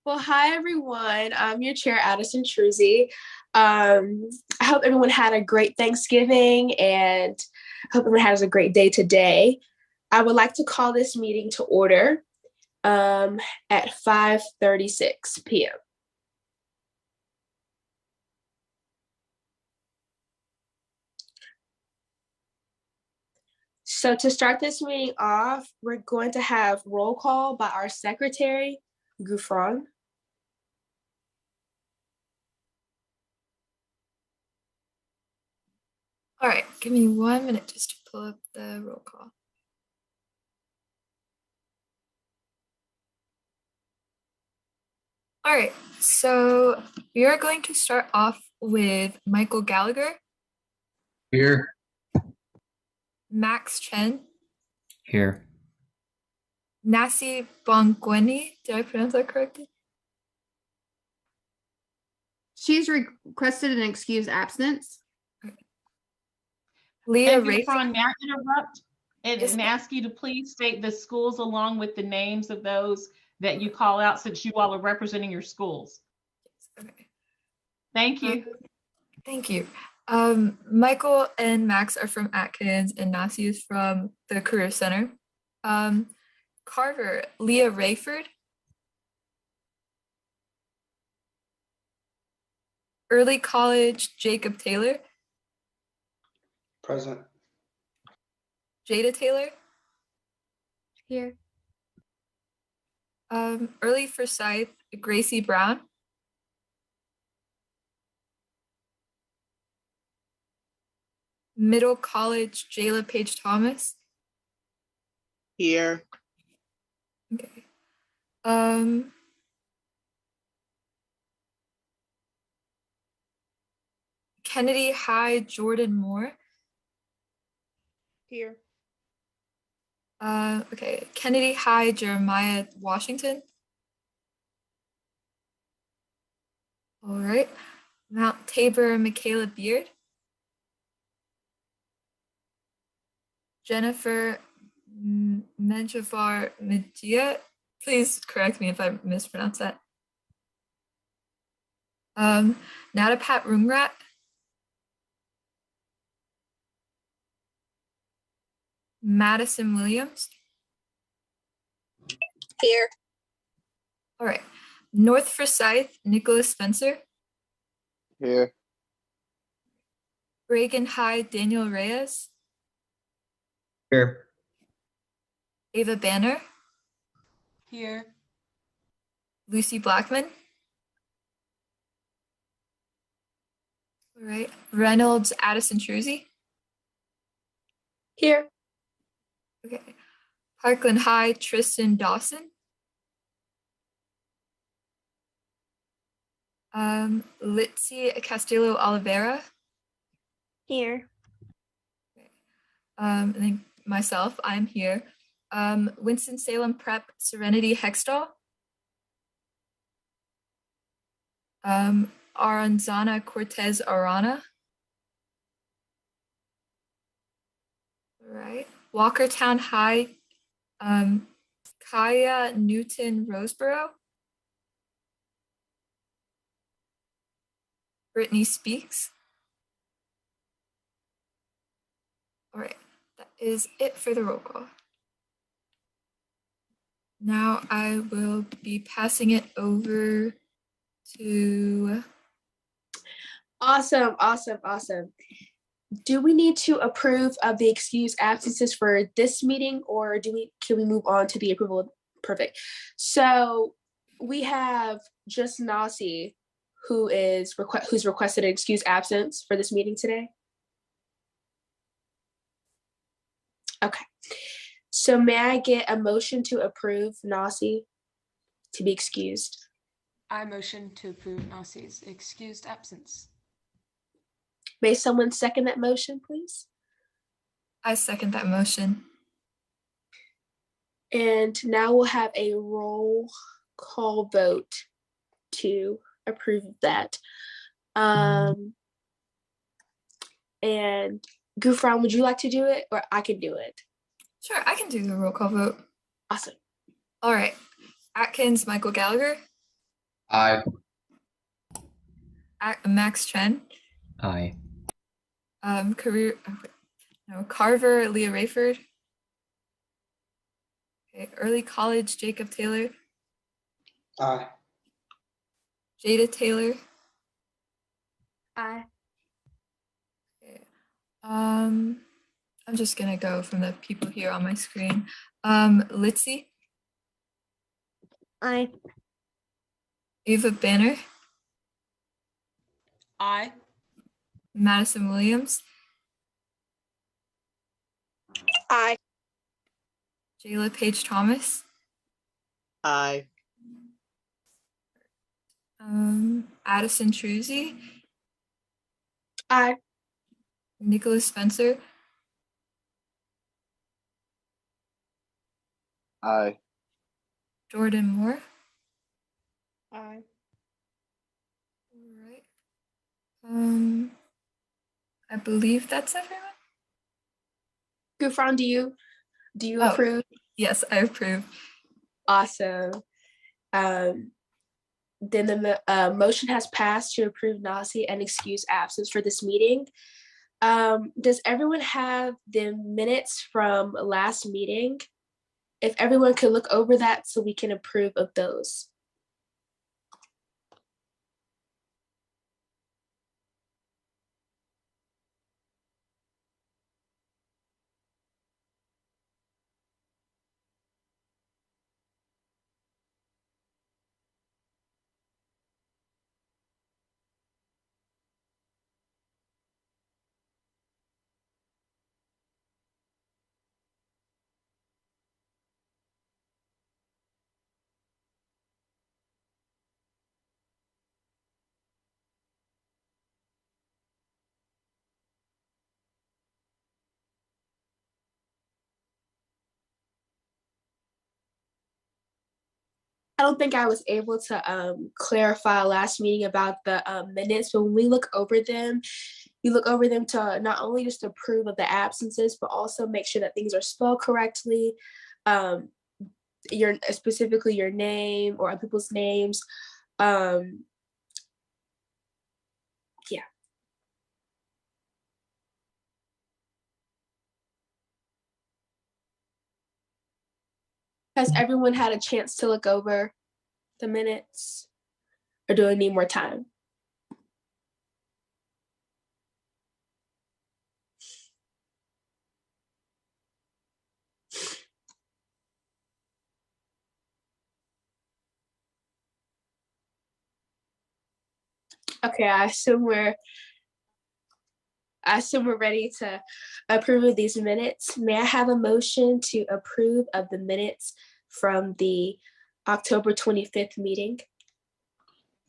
Well, hi everyone. I'm your chair, Addison Truzy. I hope everyone had a great Thanksgiving and I hope everyone has a great day today. I would like to call this meeting to order at 5:36 p.m. So to start this meeting off, we're going to have roll call by our secretary, Gufran. All right, give me 1 minute just to pull up the roll call. All right, so we are going to start off with Michael Gallagher. Here. Max Chen. Here. Nasi Bongweni. Did I pronounce that correctly? She's requested an excused absence. Leah Ron, Rayford. may I interrupt and Yes, ask you to please state the schools along with the names of those that you call out, since you all are representing your schools. Okay. Thank you. Thank you. Michael and Max are from Atkins and Nasi is from the Career Center. Carver, Leah Rayford. Early College, Jacob Taylor. Present. Jada Taylor. Here. Early Forsyth, Gracie Brown. Middle College, Jayla Page Thomas. Here. Okay. Kennedy High, Jordan Moore. Here. Okay. Kennedy High, Jeremiah Washington. All right. Mount Tabor, Michaela Beard. Jennifer Menjavar Medea. Please correct me if I mispronounce that. Natapat Rungrat. Madison Williams. Here. All right. North Forsyth, Nicholas Spencer. Here. Reagan High, Daniel Reyes. Here. Ava Banner. Here. Lucy Blackman. All right. Reynolds Addison Truzy. Here. Okay. Parkland High, Tristan Dawson. Litzy Castillo Oliveira. Here. Okay. And then myself, I'm here. Winston-Salem Prep, Serenity Hextall. Aranzana Cortez Arana. All right. Walkertown High, Kaya Newton Roseborough. Brittany Speaks. All right, that is it for the roll call. Now I will be passing it over to... Awesome. Do we need to approve of the excused absences for this meeting, or can we move on to the approval? Perfect. So we have just Nasi, who's requested an excused absence for this meeting today. Okay. So may I get a motion to approve Nasi to be excused? I motion to approve Nasi's excused absence. May someone second that motion, please? I second that motion. And now we'll have a roll call vote to approve that. And Gufran, would you like to do it, or I can do it? Sure, I can do the roll call vote. Awesome. All right. Atkins, Michael Gallagher. Aye. Max Chen. Aye. Carver Leah Rayford. Okay, Early College Jacob Taylor. Aye. Jada Taylor. Aye. Okay. I'm just gonna go from the people here on my screen. Litzy. Aye. Ava Banner. Aye. Madison Williams. Aye. Jayla Page Thomas. Aye. Addison Truzzi. Aye. Nicholas Spencer. Aye. Jordan Moore. Aye. All right. I believe that's everyone. Gufran, do you Oh. approve? Yes, I approve. Awesome. Then the motion has passed to approve Nasi and excuse absence for this meeting. Does everyone have the minutes from last meeting? If everyone could look over that so we can approve of those. I don't think I was able to clarify last meeting about the minutes, but when we look over them, you look over them to not only just approve of the absences, but also make sure that things are spelled correctly, specifically your name or other people's names. Yeah. Has everyone had a chance to look over the minutes, or do I need more time? Okay, I assume we're ready to approve of these minutes. May I have a motion to approve of the minutes from the October 25th meeting?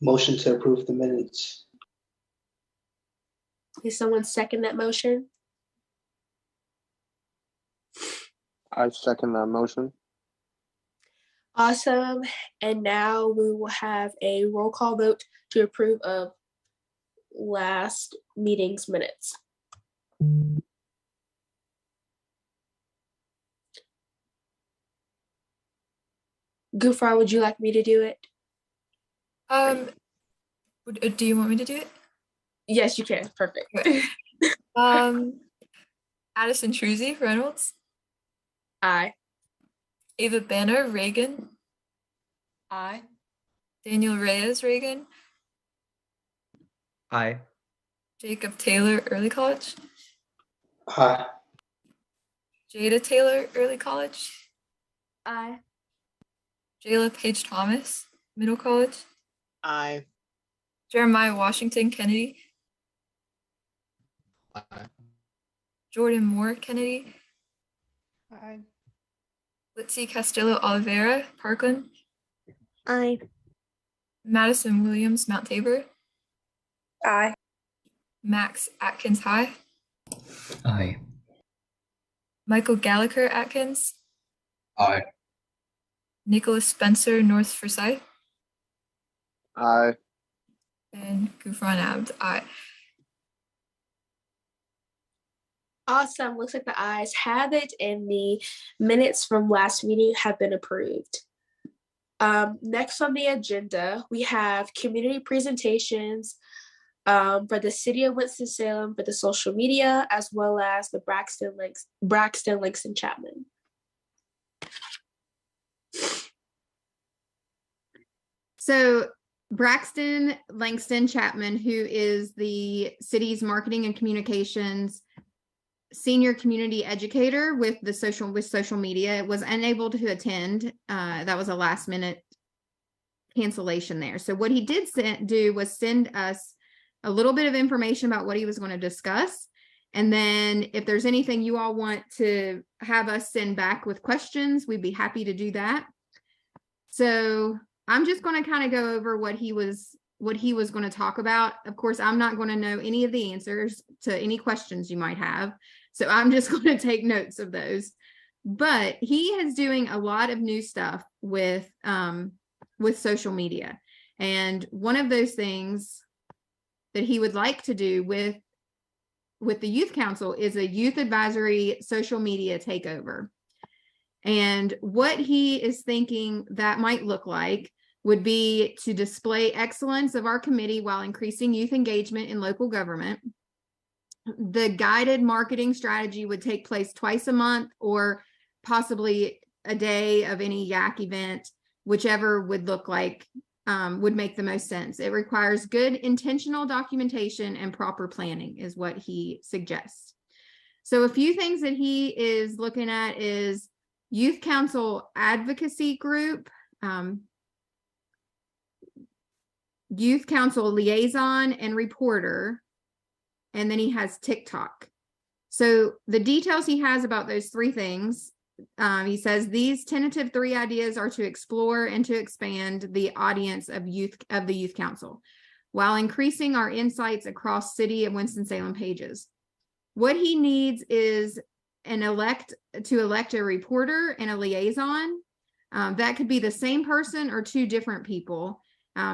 Motion to approve the minutes. Is someone second that motion? I second that motion. Awesome. And now we will have a roll call vote to approve of last meeting's minutes. Gufran, would you like me to do it? Do you want me to do it? Yes, you can. Perfect. Okay. Addison Truzzi Reynolds. Aye. Ava Banner Reagan. Aye. Daniel Reyes Reagan. Aye. Jacob Taylor Early College. Aye. Jada Taylor Early College. Aye. Jayla Page Thomas Middle College. Aye. Jeremiah Washington Kennedy. Aye. Jordan Moore Kennedy. Aye. Litzy Castillo Oliveira Parkland. Aye. Madison Williams Mount Tabor. Aye. Max Atkins High. Aye. Michael Gallagher Atkins. Aye. Nicholas Spencer North Forsyth. Aye. And Gufran Abd. Aye. Awesome. Looks like the ayes have it and the minutes from last meeting have been approved. Next on the agenda, we have community presentations for the city of Winston-Salem for the social media, as well as the Braxton, Langston Chapman. So Braxton Langston Chapman, who is the city's marketing and communications senior community educator with social media, was unable to attend. That was a last minute cancellation there. So what he did do was send us a little bit of information about what he was going to discuss. And then if there's anything you all want to have us send back with questions, we'd be happy to do that. So I'm just going to kind of go over what he was going to talk about. Of course, I'm not going to know any of the answers to any questions you might have. So I'm just going to take notes of those. But he is doing a lot of new stuff with social media. And one of those things that he would like to do with the youth council is a youth advisory social media takeover. And what he is thinking that might look like would be to display excellence of our committee while increasing youth engagement in local government. The guided marketing strategy would take place twice a month or possibly a day of any YAC event, whichever would look like would make the most sense. It requires good intentional documentation and proper planning is what he suggests. So a few things that he is looking at is youth council advocacy group, youth council liaison and reporter, and then he has TikTok. So the details he has about those three things, he says these tentative 3 ideas are to explore and to expand the audience of the youth council while increasing our insights across city and Winston-Salem pages. What he needs is elect a reporter and a liaison. That could be the same person or 2 different people.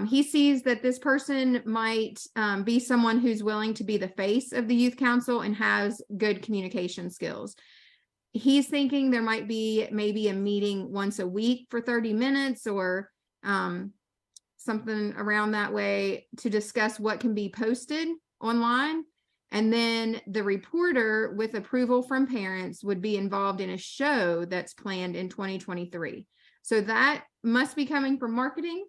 He sees that this person might be someone who's willing to be the face of the youth council and has good communication skills. He's thinking there might be maybe a meeting once a week for 30 minutes or something around that way to discuss what can be posted online. And then the reporter, with approval from parents, would be involved in a show that's planned in 2023. So that must be coming from marketing.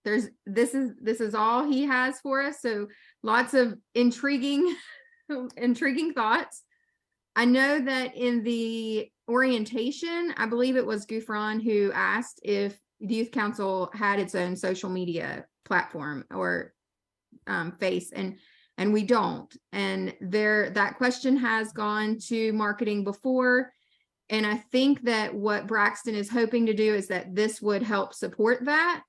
This is all he has for us. So lots of intriguing thoughts. I know that in the orientation, I believe it was Gouffron who asked if the youth council had its own social media platform or face, and we don't. And that question has gone to marketing before. And I think that what Braxton is hoping to do is that this would help support that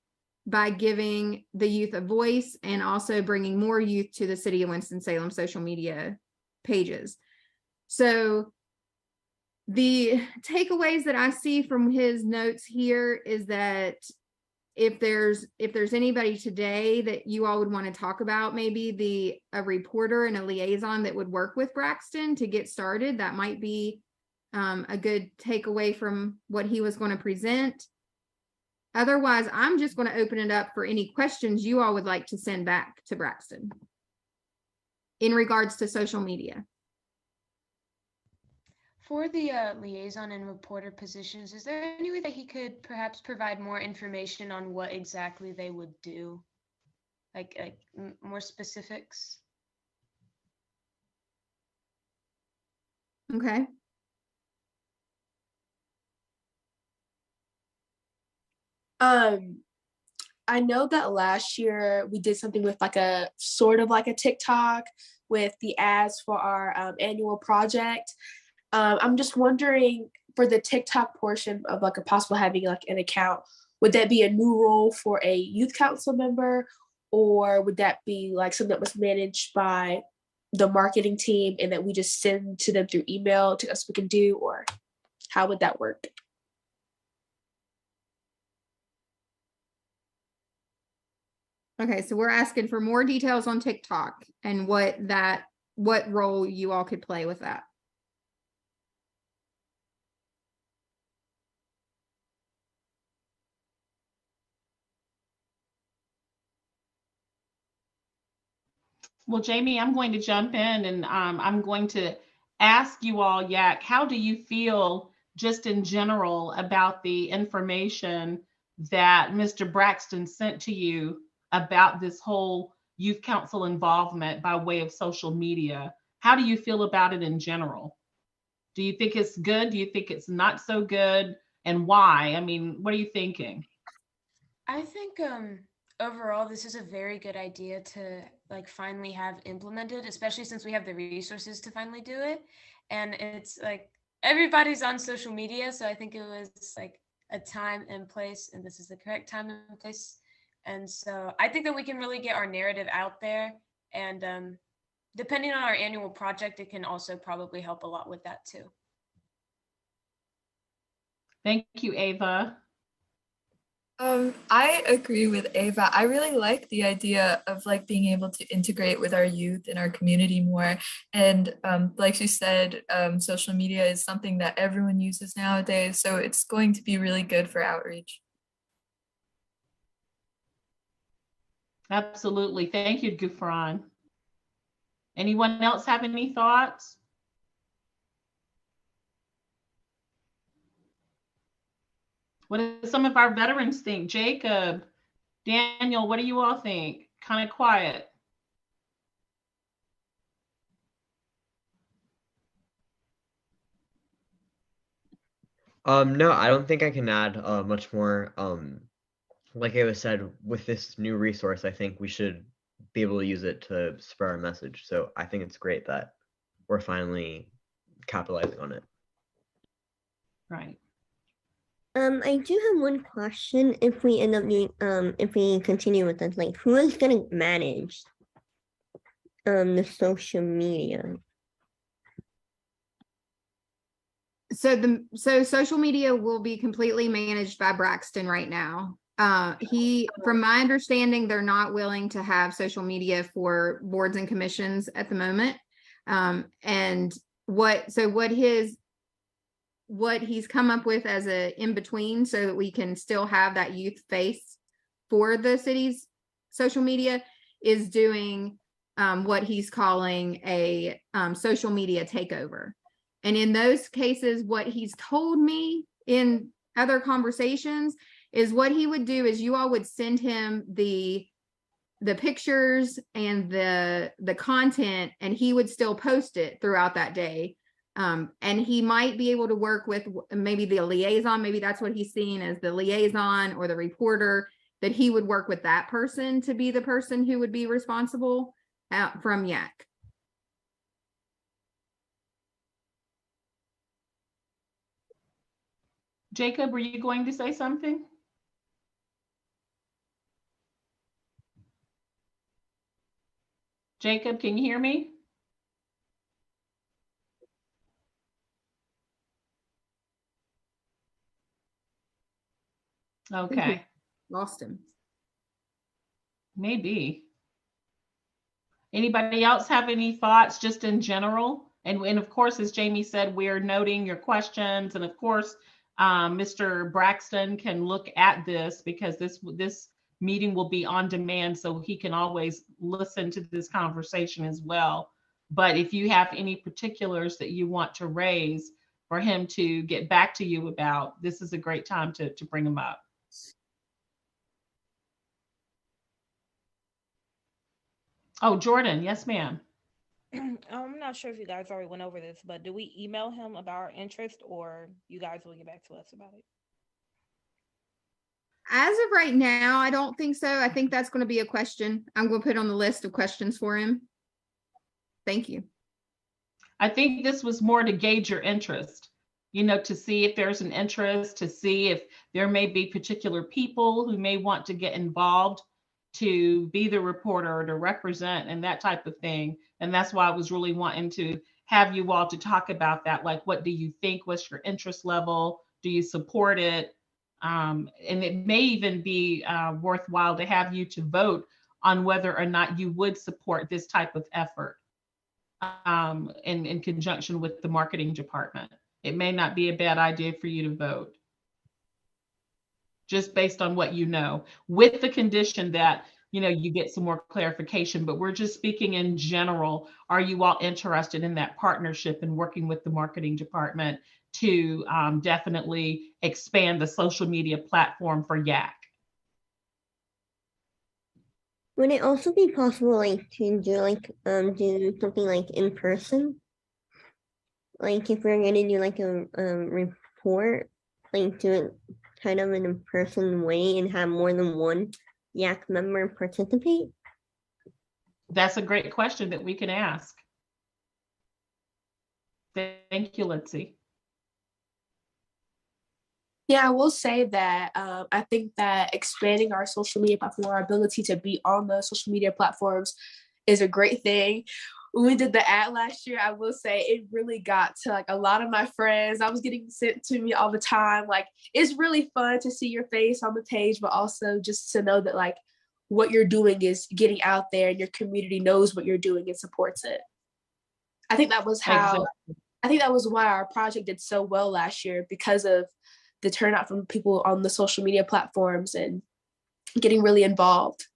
by giving the youth a voice and also bringing more youth to the city of Winston-Salem social media pages. So the takeaways that I see from his notes here is that if there's anybody today that you all would want to talk about, maybe a reporter and a liaison that would work with Braxton to get started, that might be a good takeaway from what he was going to present. Otherwise, I'm just going to open it up for any questions you all would like to send back to Braxton in regards to social media. For the liaison and reporter positions, is there any way that he could perhaps provide more information on what exactly they would do? Like more specifics? Okay. I know that last year we did something with like a sort of like a TikTok with the ads for our annual project. I'm just wondering for the TikTok portion of like a possible having like an account, would that be a new role for a youth council member, or would that be like something that was managed by the marketing team and that we just send to them through email to us we can do, or how would that work? Okay, so we're asking for more details on TikTok and what role you all could play with that. Well, Jamie, I'm going to jump in and I'm going to ask you all, YAC, how do you feel just in general about the information that Mr. Braxton sent to you about this whole youth council involvement by way of social media? How do you feel about it in general? Do you think it's good? Do you think it's not so good? And why? I mean, what are you thinking? I think overall, this is a very good idea to like finally have implemented, especially since we have the resources to finally do it. And it's like everybody's on social media, so I think it was like a time and place, and this is the correct time and place. And so I think that we can really get our narrative out there, and depending on our annual project, it can also probably help a lot with that too. Thank you, Ava. I agree with Ava. I really like the idea of like being able to integrate with our youth and our community more. And like she said, social media is something that everyone uses nowadays. So it's going to be really good for outreach. Absolutely. Thank you, Gufran. Anyone else have any thoughts? What do some of our veterans think? Jacob, Daniel, what do you all think? Kind of quiet. No, I don't think I can add much more. Like Ava said, with this new resource, I think we should be able to use it to spread our message. So I think it's great that we're finally capitalizing on it. Right. I do have one question. If we end up doing, if we continue with this, like, who is gonna manage the social media? So social media will be completely managed by Braxton right now. From my understanding, they're not willing to have social media for boards and commissions at the moment. And what he's come up with as a in-between so that we can still have that youth face for the city's social media is doing what he's calling a social media takeover. And in those cases, what he's told me in other conversations is what he would do is you all would send him the pictures and the content, and he would still post it throughout that day. And he might be able to work with maybe the liaison, maybe that's what he's seeing as the liaison or the reporter, that he would work with that person to be the person who would be responsible from YAC. Jacob, were you going to say something? Jacob, can you hear me? Okay. Lost him. Maybe. Anybody else have any thoughts just in general? And of course, as Jamie said, we're noting your questions. And of course, Mr. Braxton can look at this because this meeting will be on demand, so he can always listen to this conversation as well. But if you have any particulars that you want to raise for him to get back to you about, this is a great time to bring them up. Oh, Jordan, yes, ma'am. I'm not sure if you guys already went over this, but do we email him about our interest, or you guys will get back to us about it? As of right now, I don't think so. I think that's going to be a question I'm going to put on the list of questions for him. Thank you. I think this was more to gauge your interest, to see if there's an interest, to see if there may be particular people who may want to get involved to be the reporter or to represent and that type of thing. And that's why I was really wanting to have you all to talk about that. Like, what do you think? What's your interest level? Do you support it? And it may even be worthwhile to have you to vote on whether or not you would support this type of effort in conjunction with the marketing department. It may not be a bad idea for you to vote, just based on what you know, with the condition that you get some more clarification, but we're just speaking in general. Are you all interested in that partnership and working with the marketing department to definitely expand the social media platform for YAC? Would it also be possible, like, to do something like in person? Like, if we're gonna do like a report, like do it kind of in a person way and have more than one YAC member participate? That's a great question that we can ask. Thank you, Lindsay. Yeah, I will say that I think that expanding our social media platform, our ability to be on those social media platforms is a great thing. When we did the ad last year, I will say it really got to like a lot of my friends. I was getting sent to me all the time. Like, it's really fun to see your face on the page, but also just to know that like what you're doing is getting out there and your community knows what you're doing and supports it. I think that was why our project did so well last year, because of the turnout from people on the social media platforms and getting really involved.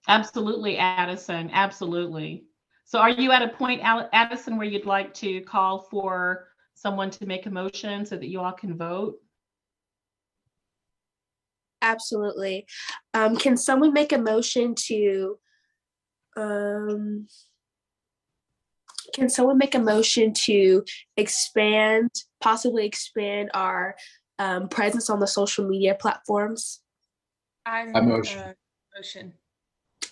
Absolutely, Addison, absolutely. So are you at a point, Addison, where you'd like to call for someone to make a motion so that you all can vote? Absolutely. Can someone make a motion to possibly expand our presence on the social media platforms? I motion. Motion.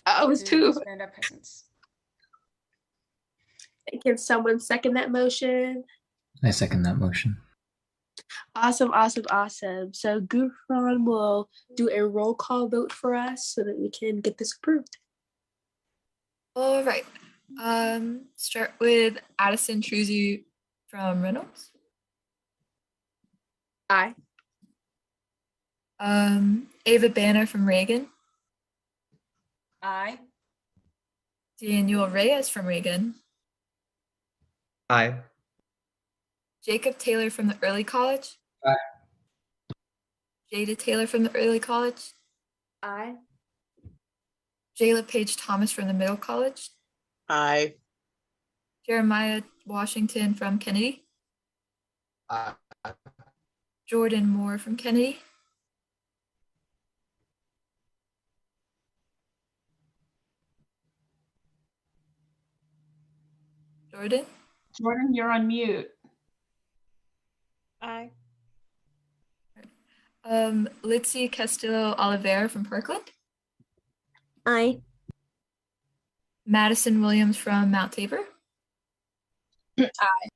Oh, it was two. Expand our presence. Can someone second that motion? I second that motion. Awesome. So Gufran will do a roll call vote for us so that we can get this approved. All right. Start with Addison Truzzi from Reynolds. Aye. Ava Banner from Reagan. Aye. Daniel Reyes from Reagan. Aye. Jacob Taylor from the Early College. Aye. Jada Taylor from the Early College. Aye. Jayla Page Thomas from the Middle College. Aye. Jeremiah Washington from Kennedy. Aye. Jordan Moore from Kennedy. Jordan, you're on mute. Aye. Litzy Castillo Oliveira from Parkland. Aye. Madison Williams from Mount Tabor. Aye.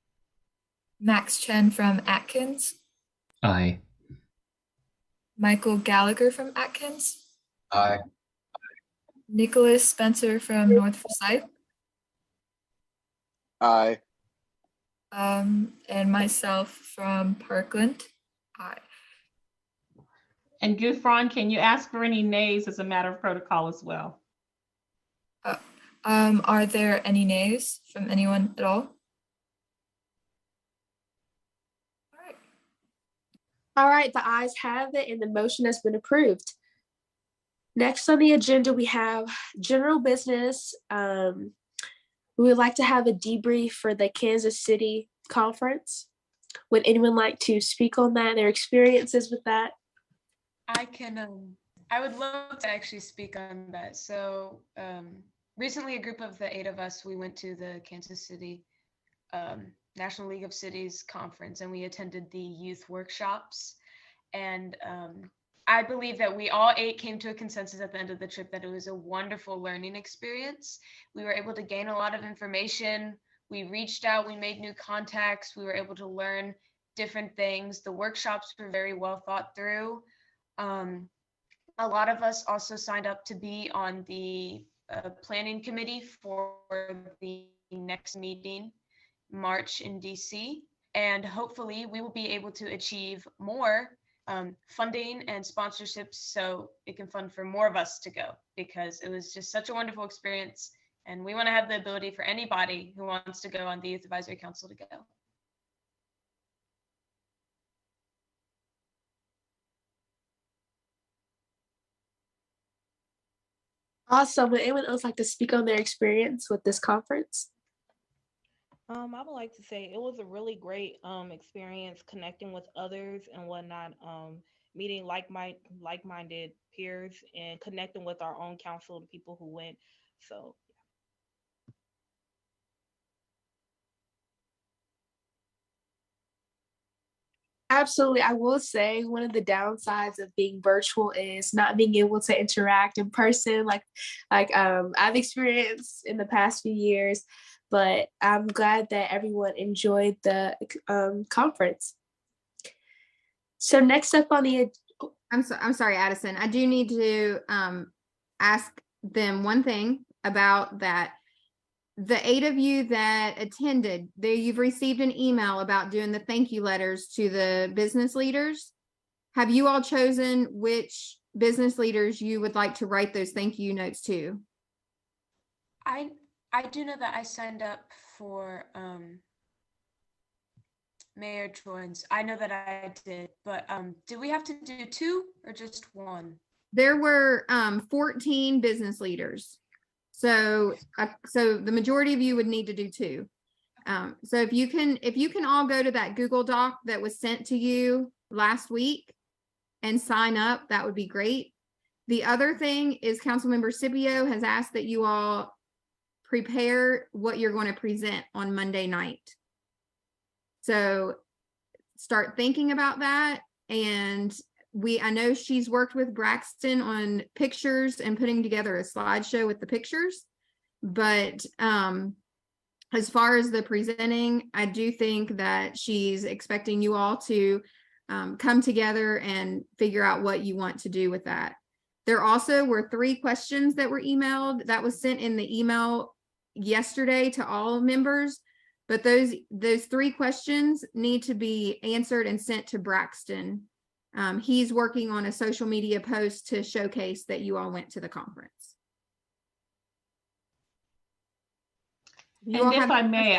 Max Chen from Atkins. Aye. Michael Gallagher from Atkins. Aye. Nicholas Spencer from North Forsyth. Aye. And myself from Parkland. Aye. And Gufran, can you ask for any nays as a matter of protocol as well? Are there any nays from anyone at all? All right, the ayes have it and the motion has been approved. Next on the agenda, we have general business. We would like to have a debrief for the Kansas City conference. Would anyone like to speak on that, their experiences with that? I would love to actually speak on that. So recently, a group of the 8 of us, we went to the Kansas City National League of Cities conference, and we attended the youth workshops. And I believe that we all 8 came to a consensus at the end of the trip that it was a wonderful learning experience. We were able to gain a lot of information. We reached out, we made new contacts, we were able to learn different things. The workshops were very well thought through. A lot of us also signed up to be on the planning committee for the next meeting, March in DC. And hopefully we will be able to achieve more funding and sponsorships so it can fund for more of us to go, because it was just such a wonderful experience. And we want to have the ability for anybody who wants to go on the Youth Advisory Council to go. Awesome. Would anyone else like to speak on their experience with this conference? I would like to say it was a really great experience connecting with others and whatnot, meeting like-minded peers and connecting with our own council, the people who went. So Absolutely. I will say one of the downsides of being virtual is not being able to interact in person like I've experienced in the past few years, but I'm glad that everyone enjoyed the conference. So next up on the I'm sorry, Addison. I do need to ask them one thing about that. The 8 of you that attended, there you've received an email about doing the thank you letters to the business leaders. Have you all chosen which business leaders you would like to write those thank you notes to? I do know that I signed up for Mayor Joins. I know that I did, but do we have to do 2 or just 1? There were 14 business leaders. So the majority of you would need to do 2. So if you can all go to that Google Doc that was sent to you last week and sign up, that would be great. The other thing is Councilmember Scipio has asked that you all prepare what you're going to present on Monday night. So start thinking about that. And I know she's worked with Braxton on pictures and putting together a slideshow with the pictures, but as far as the presenting, I do think that she's expecting you all to come together and figure out what you want to do with that. There also were 3 questions that were emailed that was sent in the email yesterday to all members, but those 3 questions need to be answered and sent to Braxton. He's working on a social media post to showcase that you all went to the conference. And if I may,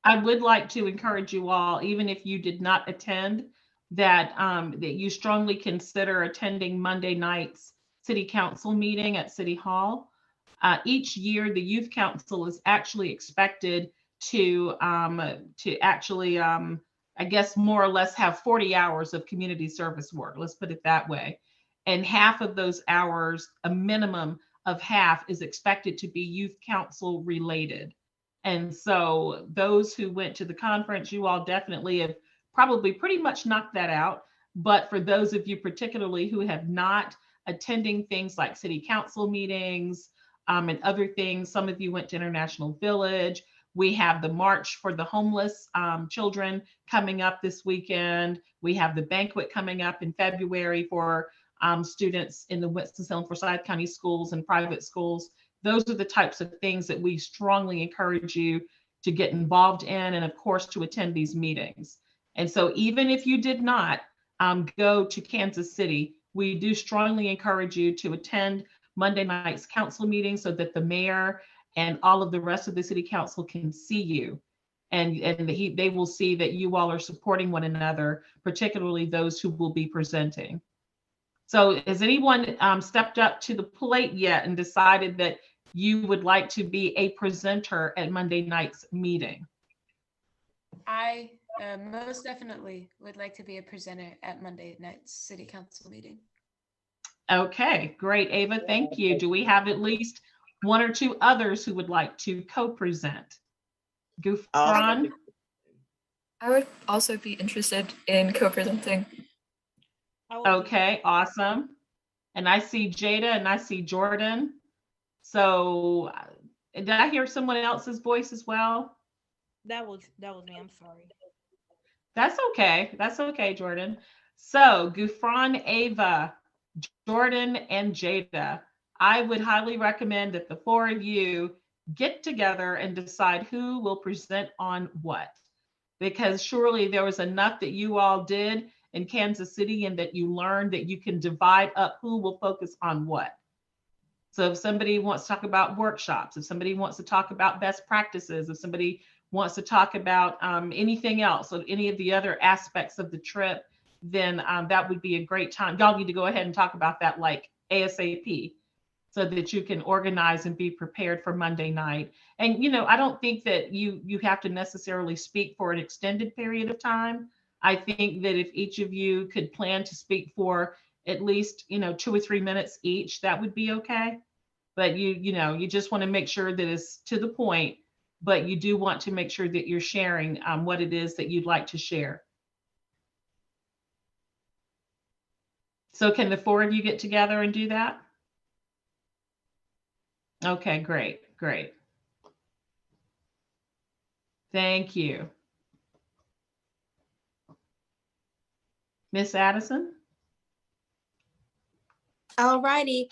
I would like to encourage you all, even if you did not attend, that you strongly consider attending Monday night's City Council meeting at City Hall. Each year, the Youth Council is actually expected to actually I guess more or less have 40 hours of community service work. Let's put it that way. And half of those hours, a minimum of half, is expected to be Youth Council related. And so those who went to the conference, you all definitely have probably pretty much knocked that out. But for those of you particularly who have not, attending things like City Council meetings and other things, some of you went to International Village. We have the March for the Homeless Children coming up this weekend. We have the banquet coming up in February for students in the Winston-Salem Forsyth County schools and private schools. Those are the types of things that we strongly encourage you to get involved in, and of course to attend these meetings. And so even if you did not go to Kansas City, we do strongly encourage you to attend Monday night's council meeting so that the mayor and all of the rest of the city council can see you, and they will see that you all are supporting one another, particularly those who will be presenting. So has anyone stepped up to the plate yet and decided that you would like to be a presenter at Monday night's meeting? I most definitely would like to be a presenter at Monday night's city council meeting. Okay, great, Ava, thank you. Do we have at least 1 or 2 others who would like to co-present? Gufran? I would also be interested in co-presenting. Okay, awesome. And I see Jada and I see Jordan. So did I hear someone else's voice as well? That was me. I'm sorry. That's okay. That's okay, Jordan. So Gufran, Ava, Jordan, and Jada, I would highly recommend that the 4 of you get together and decide who will present on what, because surely there was enough that you all did in Kansas City and that you learned that you can divide up who will focus on what. So if somebody wants to talk about workshops, if somebody wants to talk about best practices, if somebody wants to talk about anything else or any of the other aspects of the trip, then that would be a great time. Y'all need to go ahead and talk about that like ASAP. so that you can organize and be prepared for Monday night. And, I don't think that you have to necessarily speak for an extended period of time. I think that if each of you could plan to speak for at least, 2 or 3 minutes each, that would be okay. But you just want to make sure that it's to the point, but you do want to make sure that you're sharing what it is that you'd like to share. So can the 4 of you get together and do that? Okay, great. Thank you. Miss Addison? All righty.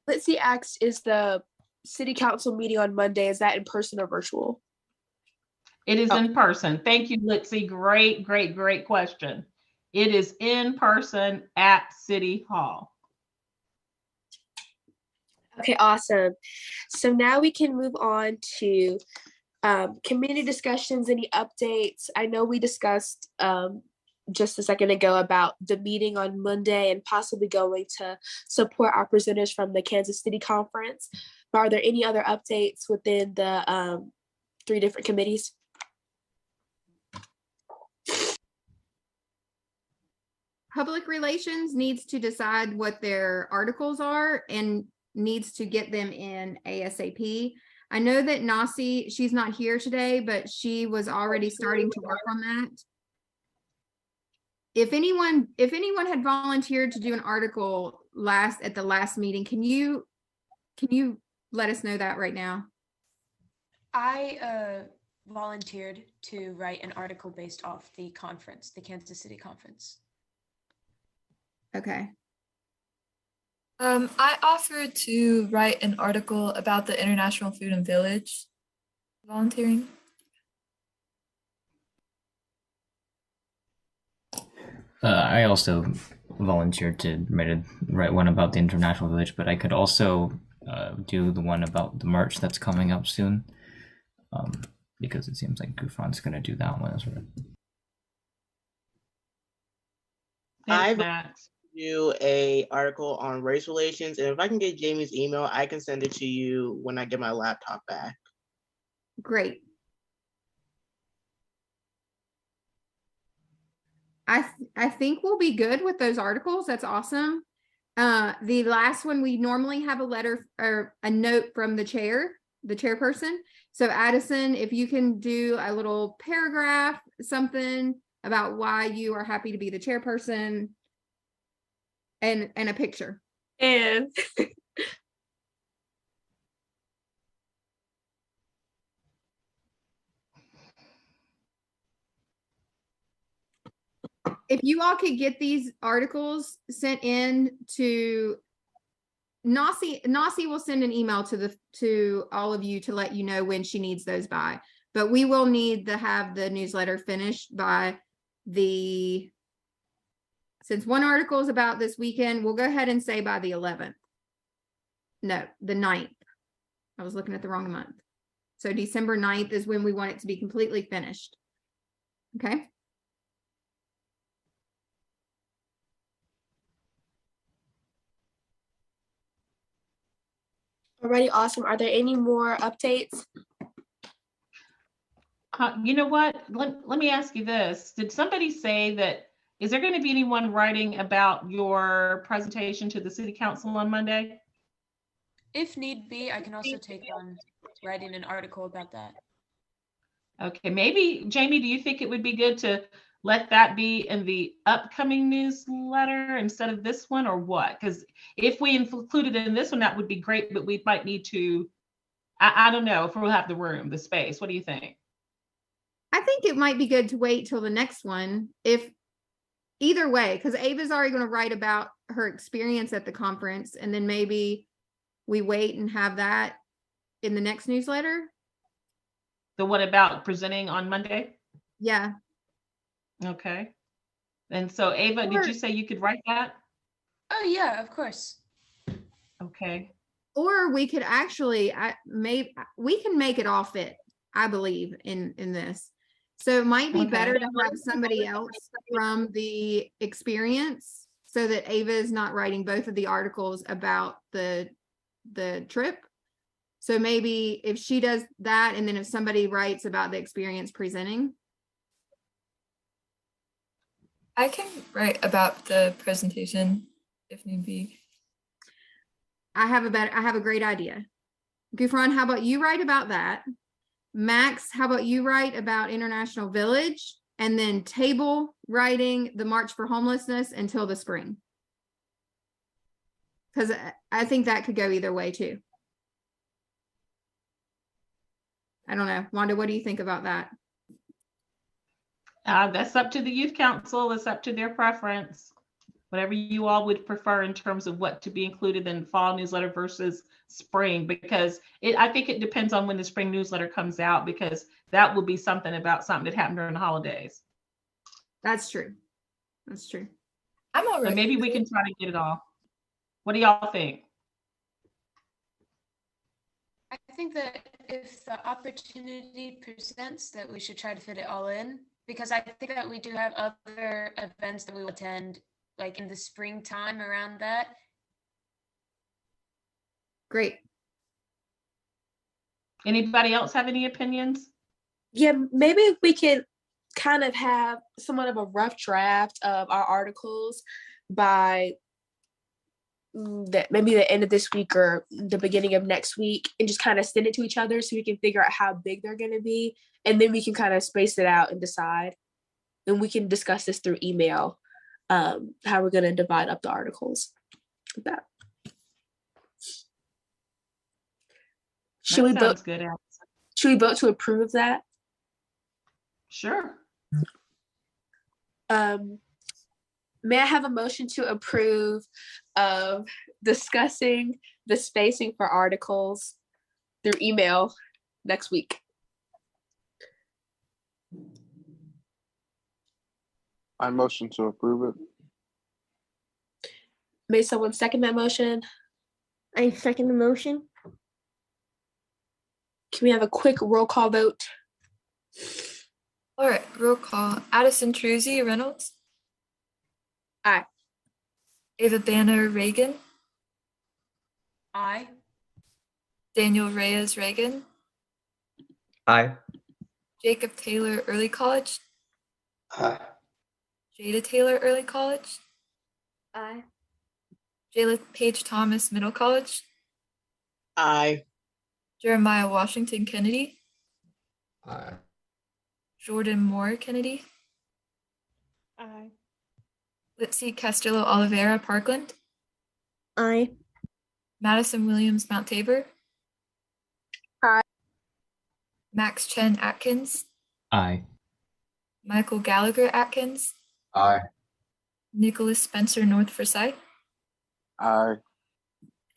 Litzy asks, is the city council meeting on Monday, is that in person or virtual? It is in person. Thank you, Litzy. Great question. It is in person at City Hall. Okay, awesome. So now we can move on to community discussions, any updates. I know we discussed just a second ago about the meeting on Monday and possibly going to support our presenters from the Kansas City Conference. But are there any other updates within the 3 different committees? Public Relations needs to decide what their articles are and needs to get them in ASAP. I know that Nasi, she's not here today, but she was already starting to work on that. If anyone had volunteered to do an article at the last meeting, can you let us know that right now? I volunteered to write an article based off the conference, the Kansas City Conference. Okay. I offered to write an article about the International Food and Village volunteering. I also volunteered to write one about the International Village, but I could also do the one about the merch that's coming up soon, because it seems like Gufran's going to do that one as well. I've do a article on race relations, and if I can get Jamie's email, I can send it to you when I get my laptop back. Great. I think we'll be good with those articles. That's awesome. The last one, we normally have a letter or a note from the chairperson. So Addison, if you can do a little paragraph, something about why you are happy to be the chairperson, and a picture. And if you all could get these articles sent in to Nasi will send an email to all of you to let you know when she needs those by. But we will need to have the newsletter finished by since one article is about this weekend, we'll go ahead and say by the 11th. No, the 9th. I was looking at the wrong month. So December 9th is when we want it to be completely finished. Okay. Alrighty, awesome. Are there any more updates? You know what? Let me ask you this. Did somebody say that, is there going to be anyone writing about your presentation to the city council on Monday? If need be, I can also take on writing an article about that. Okay, maybe, Jamie, do you think it would be good to let that be in the upcoming newsletter instead of this one, or what? Because if we include it in this one, that would be great, but we might need to, I don't know if we'll have the room, the space. What do you think? I think it might be good to wait till the next one, if either way, because Ava's already going to write about her experience at the conference, and then maybe we wait and have that in the next newsletter. The one about presenting on Monday? Yeah. Okay. And so Ava, did you say you could write that? Oh yeah, of course. Okay. Or we could actually, we can make it all fit, I believe, in this. So it might be Okay. better to have somebody else from the experience so that Ava is not writing both of the articles about the trip. So maybe if she does that, and then if somebody writes about the experience presenting. I can write about the presentation if need be. I have a great idea. Gufran, how about you write about that? Max, how about you write about International Village, and then table writing the March for Homelessness until the spring? Because I think that could go either way too. I don't know. Wanda, what do you think about that? That's up to the youth council. It's up to their preference. Whatever you all would prefer in terms of what to be included in fall newsletter versus spring, because I think it depends on when the spring newsletter comes out, because that will be something about something that happened during the holidays. That's true. That's true. I'm all right. So maybe we can try to get it all. What do y'all think? I think that if the opportunity presents, that we should try to fit it all in, because I think that we do have other events that we will attend like in the springtime around that. Great. Anybody else have any opinions? Yeah, maybe if we can kind of have somewhat of a rough draft of our articles by maybe the end of this week or the beginning of next week, and just kind of send it to each other so we can figure out how big they're going to be, and then we can kind of space it out and decide. And we can discuss this through email, how we're going to divide up the articles. Like that. Should we vote? Good, Alex. Should we vote to approve of that? Sure. May I have a motion to approve of discussing the spacing for articles through email next week? I motion to approve it. May someone second that motion? I second the motion. Can we have a quick roll call vote? All right, roll call. Addison Truzzi Reynolds. Aye. Ava Banner Reagan. Aye. Daniel Reyes Reagan. Aye. Jacob Taylor Early College. Aye. Jada Taylor Early College. Aye. Jayla Page Thomas Middle College. Aye. Jeremiah Washington Kennedy. Aye. Jordan Moore Kennedy. Aye. Litzy Castillo Oliveira Parkland. Aye. Madison Williams Mount Tabor. Aye. Max Chen Atkins. Aye. Michael Gallagher Atkins. Aye. Nicholas Spencer North Forsyth. Aye.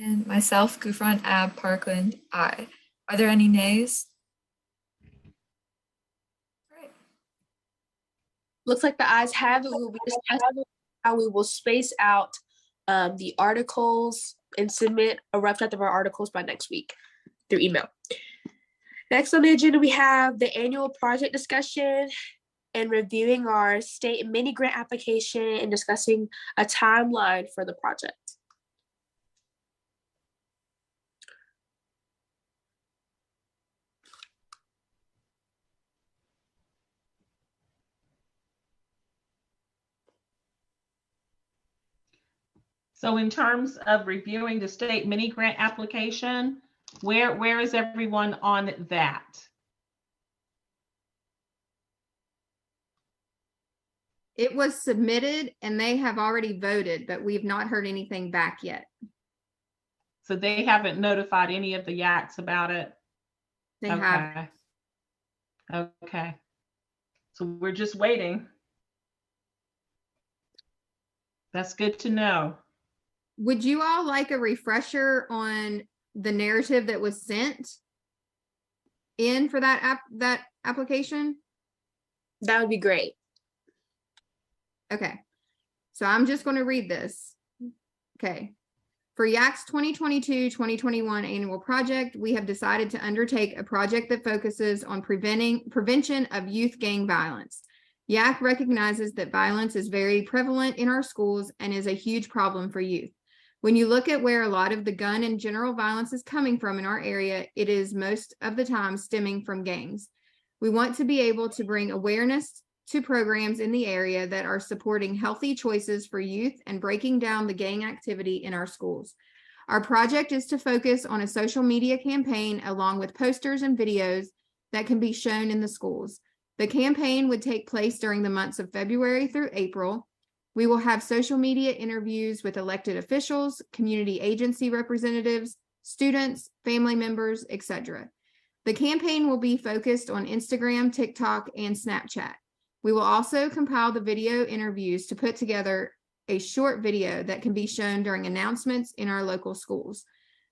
And myself, Gufran Ab Parkland. Aye. Are there any nays? Right. Looks like the ayes have it. We will be discussing how we will space out the articles and submit a rough draft of our articles by next week through email. Next on the agenda, we have the annual project discussion and reviewing our state mini grant application and discussing a timeline for the project. So in terms of reviewing the state mini grant application, where is everyone on that? It was submitted and they have already voted, but we've not heard anything back yet. So they haven't notified any of the YACs about it? They have. Okay. So we're just waiting. That's good to know. Would you all like a refresher on the narrative that was sent in for that application? That would be great. Okay. So I'm just going to read this. Okay. For YAC's 2022-2021 annual project, we have decided to undertake a project that focuses on prevention of youth gang violence. YAC recognizes that violence is very prevalent in our schools and is a huge problem for youth. When you look at where a lot of the gun and general violence is coming from in our area, it is most of the time stemming from gangs. We want to be able to bring awareness to programs in the area that are supporting healthy choices for youth and breaking down the gang activity in our schools. Our project is to focus on a social media campaign along with posters and videos that can be shown in the schools. The campaign would take place during the months of February through April. We will have social media interviews with elected officials, community agency representatives, students, family members, etc. The campaign will be focused on Instagram, TikTok, and Snapchat. We will also compile the video interviews to put together a short video that can be shown during announcements in our local schools.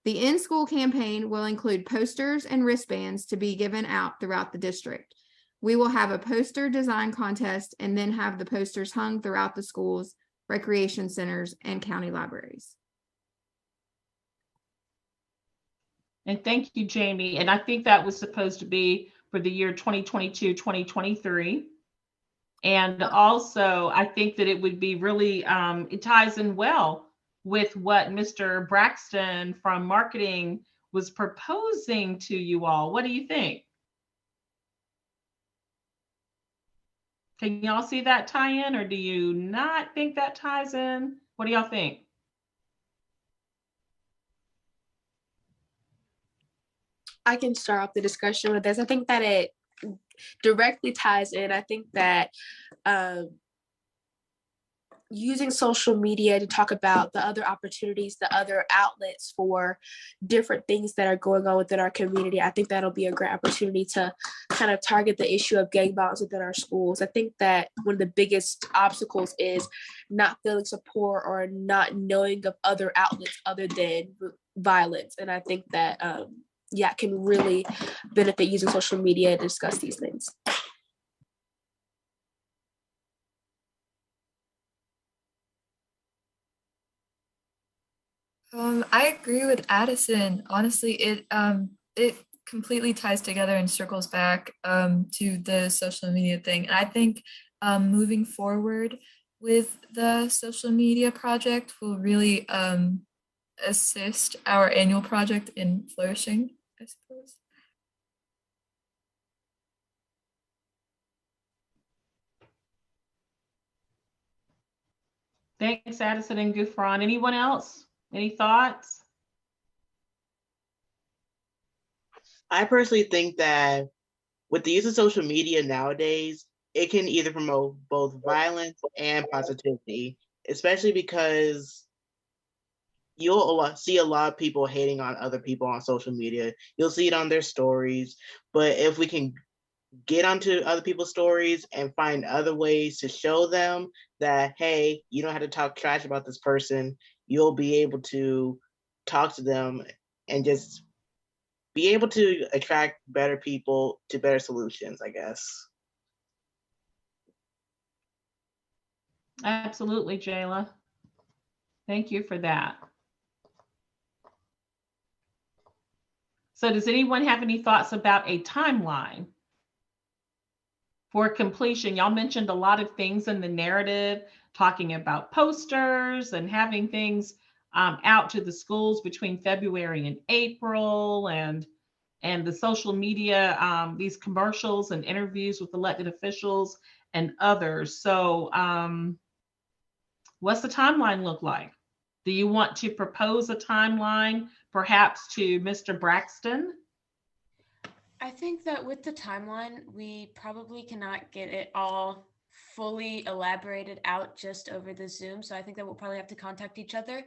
The in-school campaign will include posters and wristbands to be given out throughout the district. We will have a poster design contest and then have the posters hung throughout the schools, recreation centers, and county libraries. And thank you, Jamie. And I think that was supposed to be for the year 2022-2023. And also, I think that it would be really, it ties in well with what Mr. Braxton from marketing was proposing to you all. What do you think? Can y'all see that tie in, or do you not think that ties in? What do y'all think? I can start off the discussion with this. I think that it directly ties in. I think that using social media to talk about the other opportunities, the other outlets for different things that are going on within our community, I think that'll be a great opportunity to kind of target the issue of gang violence within our schools. I think that one of the biggest obstacles is not feeling support or not knowing of other outlets other than violence. And I think that can really benefit using social media to discuss these things. I agree with Addison. Honestly, it completely ties together and circles back to the social media thing. And I think moving forward with the social media project will really assist our annual project in flourishing, I suppose. Thanks, Addison and Gufran. Anyone else? Any thoughts? I personally think that with the use of social media nowadays, it can either promote both violence and positivity, especially because you'll see a lot of people hating on other people on social media. You'll see it on their stories. But if we can get onto other people's stories and find other ways to show them that, hey, you don't have to talk trash about this person, you'll be able to talk to them and just be able to attract better people to better solutions, I guess. Absolutely, Jayla. Thank you for that. So does anyone have any thoughts about a timeline for completion? Y'all mentioned a lot of things in the narrative, talking about posters and having things out to the schools between February and April, and the social media, these commercials and interviews with elected officials and others. So what's the timeline look like? Do you want to propose a timeline perhaps to Mr. Braxton? I think that with the timeline, we probably cannot get it all fully elaborated out just over the Zoom. So I think that we'll probably have to contact each other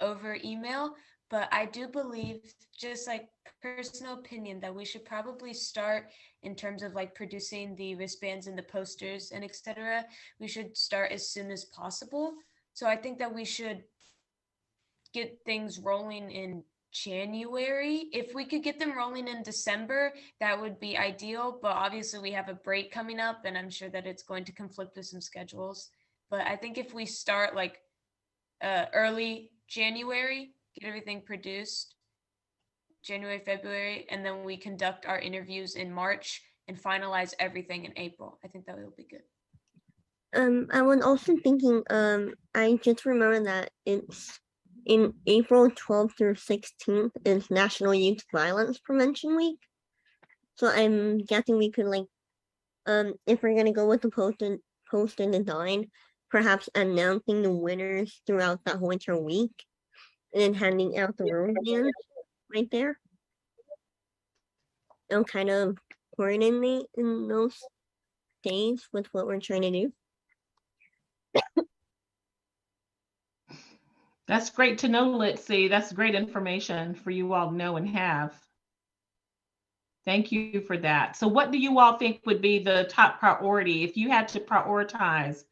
over email. But I do believe, just like personal opinion, that we should probably start in terms of like producing the wristbands and the posters and etc. We should start as soon as possible. So I think that we should get things rolling in January. If we could get them rolling in December, that would be ideal. But obviously we have a break coming up and I'm sure that it's going to conflict with some schedules. But I think if we start like early January, get everything produced January, February, and then we conduct our interviews in March and finalize everything in April. I think that will be good. I was also thinking, I just remember that it's in April 12th through 16th is National Youth Violence Prevention Week. So I'm guessing we could like, if we're gonna go with the post and design, perhaps announcing the winners throughout that whole entire week and then handing out the rubber bands right there. It'll kind of coordinate in those days with what we're trying to do. That's great to know, Litzy. That's great information for you all to know and have. Thank you for that. So what do you all think would be the top priority if you had to prioritize?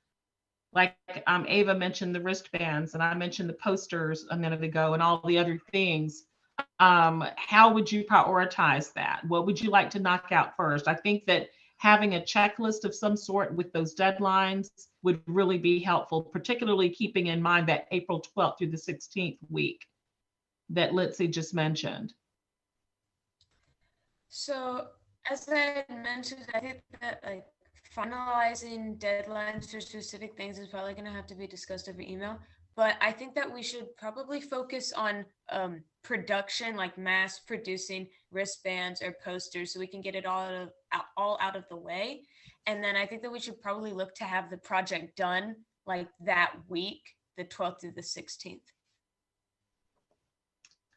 Like Ava mentioned the wristbands and I mentioned the posters a minute ago and all the other things. How would you prioritize that? What would you like to knock out first? I think that having a checklist of some sort with those deadlines would really be helpful, particularly keeping in mind that April 12th through the 16th week that Litzy just mentioned. So as I mentioned, I think that like finalizing deadlines for specific things is probably going to have to be discussed over email. But I think that we should probably focus on production, like mass producing wristbands or posters, so we can get it all out of the way. And then I think that we should probably look to have the project done like that week, the 12th through the 16th.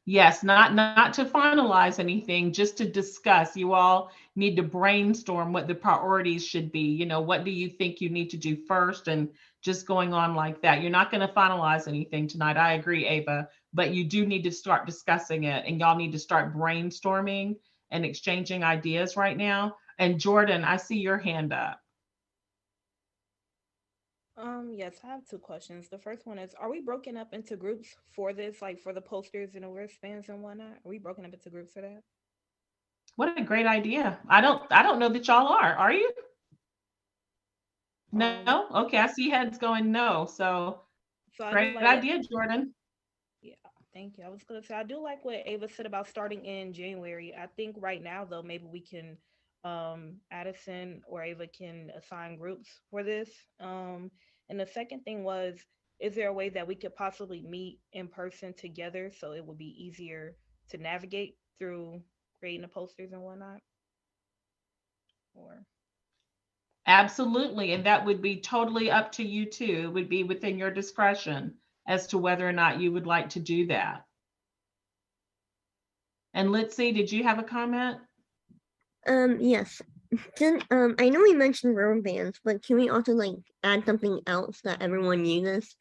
Yes, not to finalize anything, just to discuss. You all need to brainstorm what the priorities should be. You know, what do you think you need to do first, and just going on like that. You're not going to finalize anything tonight. I agree, Ava, but you do need to start discussing it, and y'all need to start brainstorming and exchanging ideas right now. And Jordan, I see your hand up. Yes, I have two questions. The first one is, are we broken up into groups for this, like for the posters and the wristbands and whatnot? Are we broken up into groups for that? What a great idea. I don't know that y'all are you? No? Okay, I see heads going no. So great idea, Jordan. Yeah, thank you. I was gonna say, I do like what Ava said about starting in January. I think right now though, maybe we can Addison or Ava can assign groups for this. And the second thing was, is there a way that we could possibly meet in person together so it would be easier to navigate through creating the posters and whatnot? Or absolutely, and that would be totally up to you too. It would be within your discretion as to whether or not you would like to do that. And Litzy, did you have a comment? Yes. Then, I know we mentioned rubber bands, but can we also like add something else that everyone uses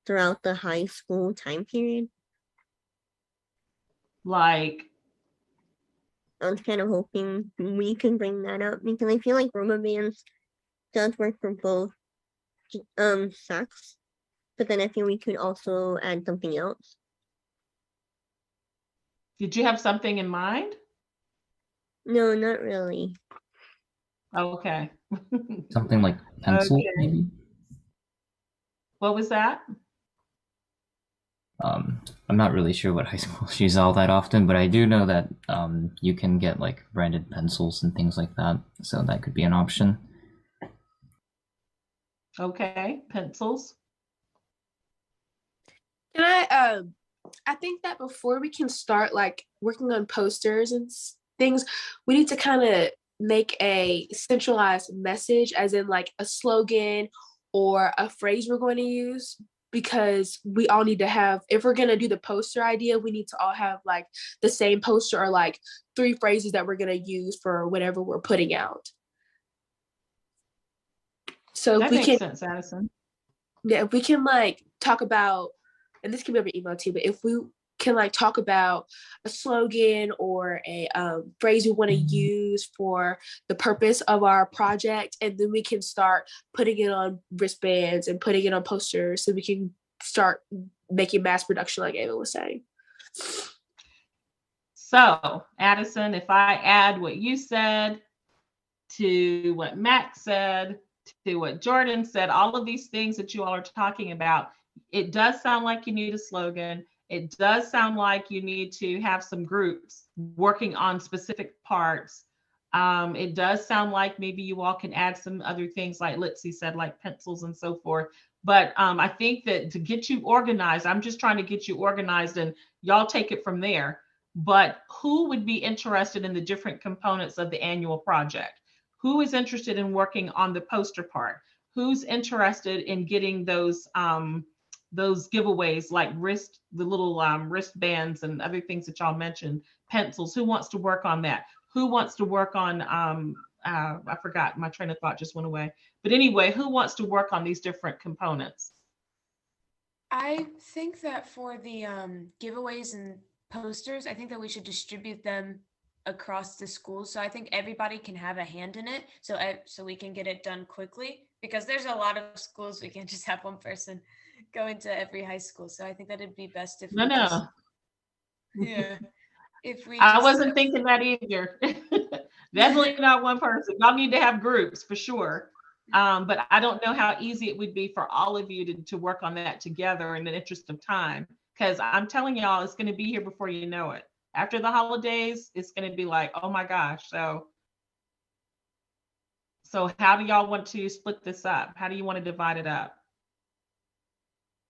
throughout the high school time period? Like, I was kind of hoping we can bring that up because I feel like rubber bands does work for both sex, but then I feel we could also add something else. Did you have something in mind? No, not really. Okay. Something like pencil, okay. maybe? What was that? I'm not really sure what high schools use all that often, but I do know that you can get like branded pencils and things like that, so that could be an option. Okay, pencils. Can I think that before we can start like working on posters and things, we need to kind of make a centralized message, as in like a slogan or a phrase we're going to use, because we all need to have, if we're going to do the poster idea, we need to all have like the same poster or like 3 phrases that we're going to use for whatever we're putting out. So that makes sense, Addison. Yeah, if we can like talk about, and this can be over email too, but if we can like talk about a slogan or a phrase we want to use for the purpose of our project, and then we can start putting it on wristbands and putting it on posters so we can start making mass production like Ava was saying. So Addison, if I add what you said to what Max said, to what Jordan said, all of these things that you all are talking about, it does sound like you need a slogan. It does sound like you need to have some groups working on specific parts. It does sound like maybe you all can add some other things like Litzy said, like pencils and so forth. But I think that to get you organized, I'm just trying to get you organized and y'all take it from there. But who would be interested in the different components of the annual project? Who is interested in working on the poster part? Who's interested in getting those giveaways like the little wristbands and other things that y'all mentioned, pencils? Who wants to work on that? Who wants to work on, I forgot, my train of thought just went away. But anyway, who wants to work on these different components? I think that for the giveaways and posters, I think that we should distribute them across the school. So I think everybody can have a hand in it. So we can get it done quickly, because there's a lot of schools. We can't just have one person go into every high school. So I think that it'd be best if yeah. If we I wasn't thinking that either. Definitely not one person. Y'all need to have groups for sure. But I don't know how easy it would be for all of you to work on that together in the interest of time. Because I'm telling y'all, it's going to be here before you know it. After the holidays, it's going to be like, oh my gosh. So how do y'all want to split this up? How do you want to divide it up?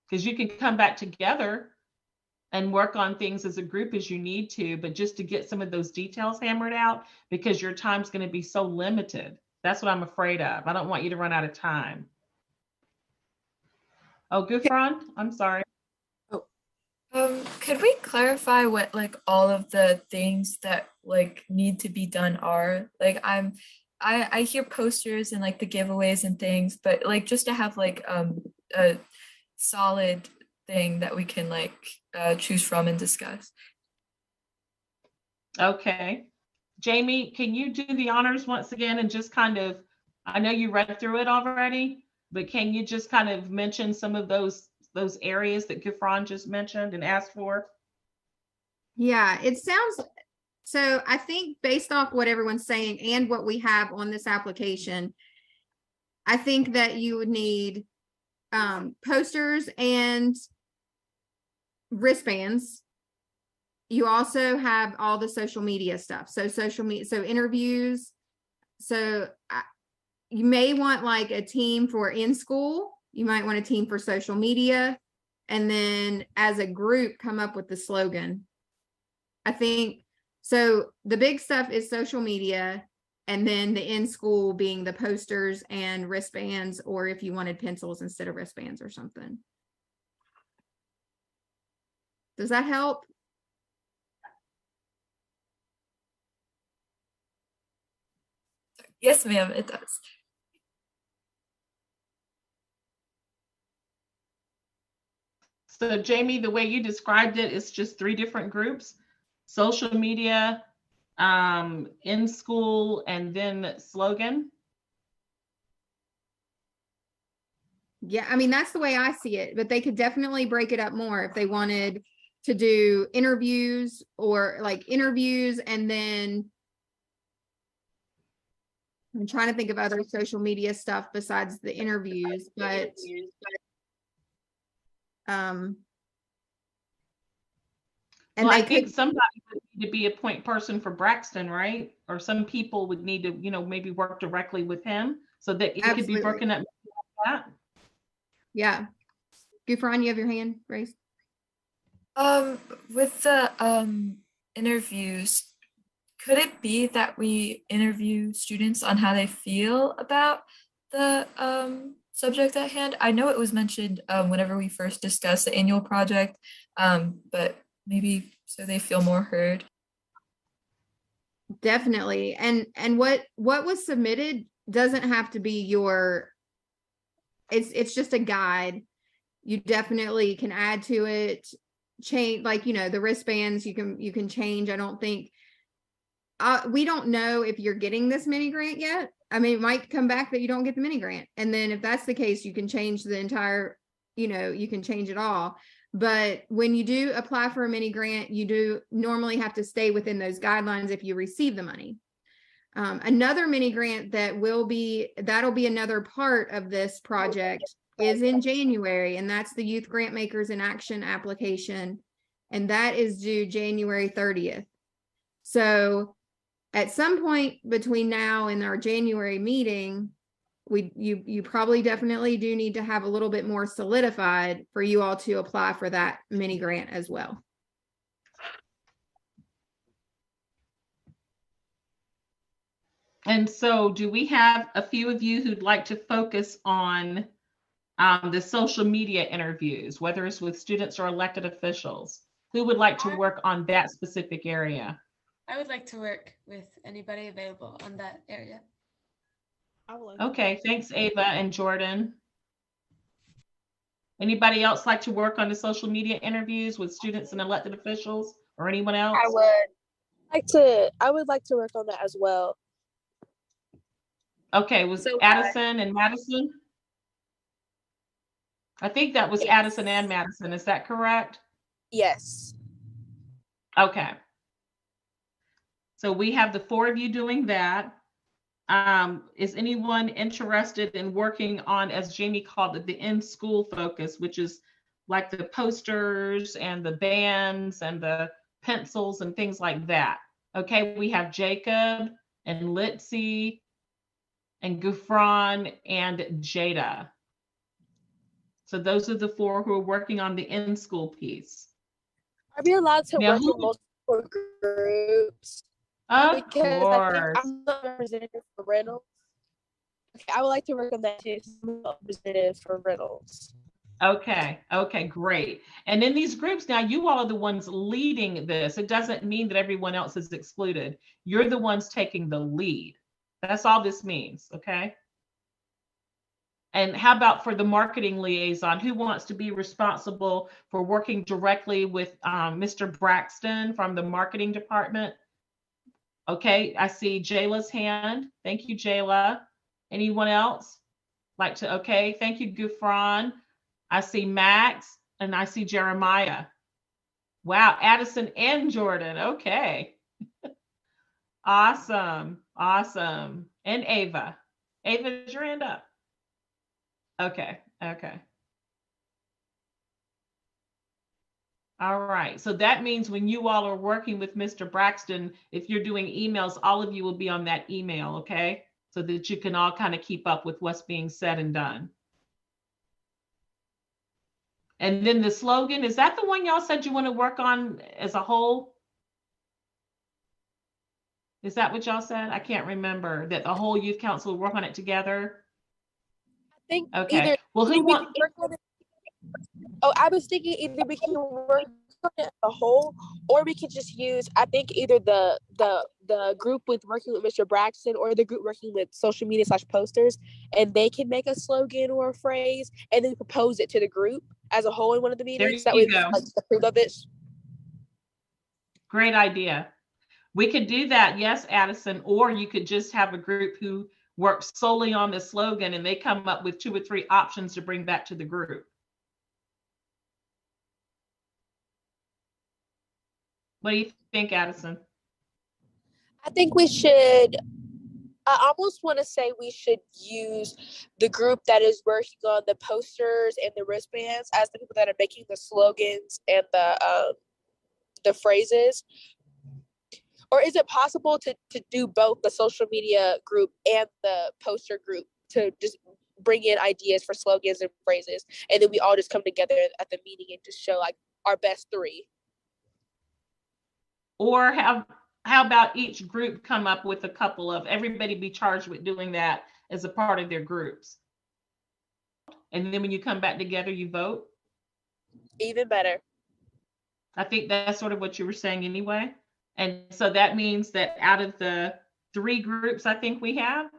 Because you can come back together and work on things as a group as you need to, but just to get some of those details hammered out, because your time's going to be so limited. That's what I'm afraid of. I don't want you to run out of time. Oh, Gufran, I'm sorry. Could we clarify what like all of the things that like need to be done are? Like I hear posters and like the giveaways and things, but like just to have like a solid thing that we can like choose from and discuss. Okay. Jamie, can you do the honors once again and just kind of, I know you read through it already, but can you just kind of mention some of those areas that Gufran just mentioned and asked for? Yeah, it sounds, so I think based off what everyone's saying and what we have on this application, I think that you would need posters and wristbands. You also have all the social media stuff. So social media, so interviews. So you may want like a team for in school. You might want a team for social media. And then as a group, come up with the slogan. I think, so the big stuff is social media, and then the in school being the posters and wristbands, or if you wanted pencils instead of wristbands or something. Does that help? Yes, ma'am, it does. So Jamie, the way you described it, it's just 3 different groups: social media, in school, and then slogan. Yeah, I mean, that's the way I see it, but they could definitely break it up more if they wanted to do interviews, or like interviews, and then I'm trying to think of other social media stuff besides the interviews, but and well, I think somebody would need to be a point person for Braxton, right? Or some people would need to, maybe work directly with him so that it could be broken up like that. Yeah. Gufran, you have your hand raised? With the interviews, could it be that we interview students on how they feel about the subject at hand? I know it was mentioned whenever we first discussed the annual project, but maybe so they feel more heard. Definitely. And what was submitted doesn't have to be your, it's just a guide. You definitely can add to it, change, like, the wristbands you can change. I don't think we don't know if you're getting this mini grant yet. I mean, it might come back that you don't get the mini grant. And then if that's the case, you can change the entire, you can change it all. But when you do apply for a mini grant, you do normally have to stay within those guidelines if you receive the money. Another mini grant that'll be another part of this project is in January, and that's the Youth Grant Makers in Action application. and that is due January 30th. So at some point between now and our January meeting, you probably definitely do need to have a little bit more solidified for you all to apply for that mini grant as well. And so do we have a few of you who'd like to focus on the social media interviews, whether it's with students or elected officials? Who would like to work on that specific area? I would like to work with anybody available on that area. Okay, thanks, Ava and Jordan. Anybody else like to work on the social media interviews with students and elected officials, or anyone else? I would like to work on that as well. Okay, was Addison and Madison? I think that was Addison and Madison. Is that correct? Yes. Okay. So we have the 4 of you doing that. Is anyone interested in working on, as Jamie called it, the in-school focus, which is like the posters and the bands and the pencils and things like that? Okay, we have Jacob and Litzy and Gufran and Jada. So those are the 4 who are working on the in-school piece. Are we allowed to work in multiple groups? Of because course. I think I'm the representative for Reynolds. Okay, I would like to work on that too. I'm the representative for Reynolds. Okay, great. And in these groups now, you all are the ones leading this. It doesn't mean that everyone else is excluded. You're the ones taking the lead. That's all this means, okay? And how about for the marketing liaison? Who wants to be responsible for working directly with Mr. Braxton from the marketing department? Okay, I see Jayla's hand. Thank you, Jayla. Anyone else like to? Okay, thank you, Gufran. I see Max and I see Jeremiah. Wow, Addison and Jordan. Okay. Awesome. And Ava. Ava, is your hand up? Okay. All right, so that means when you all are working with Mr. Braxton, if you're doing emails, all of you will be on that email, okay? So that you can all kind of keep up with what's being said and done. And then the slogan, is that the one y'all said you want to work on as a whole? Is that what y'all said? I can't remember, that the whole youth council will work on it together? I think okay. Well, who wants? Oh, I was thinking either we can work on it as a whole, or we could just use, I think either the group with working with Mr. Braxton or the group working with social media / posters, and they can make a slogan or a phrase and then propose it to the group as a whole in one of the meetings. That way we can approve of it. Great idea. We could do that, yes, Addison, or you could just have a group who works solely on the slogan and they come up with 2 or 3 options to bring back to the group. What do you think, Addison? I think we should, I almost want to say we should use the group that is working on the posters and the wristbands as the people that are making the slogans and the phrases. Or is it possible to do both the social media group and the poster group to just bring in ideas for slogans and phrases, and then we all just come together at the meeting and just show like our best 3? Or how about each group come up with a couple of, everybody be charged with doing that as a part of their groups. And then when you come back together, you vote? Even better. I think that's sort of what you were saying anyway. And so that means that out of the 3 groups I think we have,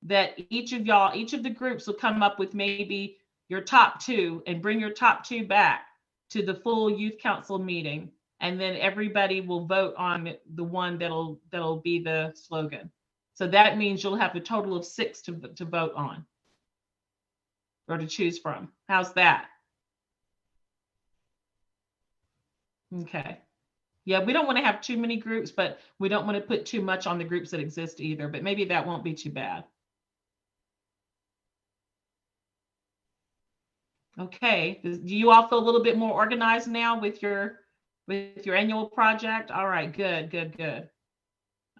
that each of the groups will come up with maybe your top 2 and bring your top 2 back to the full youth council meeting. And then everybody will vote on the one that'll be the slogan. So that means you'll have a total of 6 to vote on or to choose from. How's that? Okay. Yeah, we don't want to have too many groups, but we don't want to put too much on the groups that exist either, but maybe that won't be too bad. Okay, do you all feel a little bit more organized now with your with your annual project? All right, good, good, good.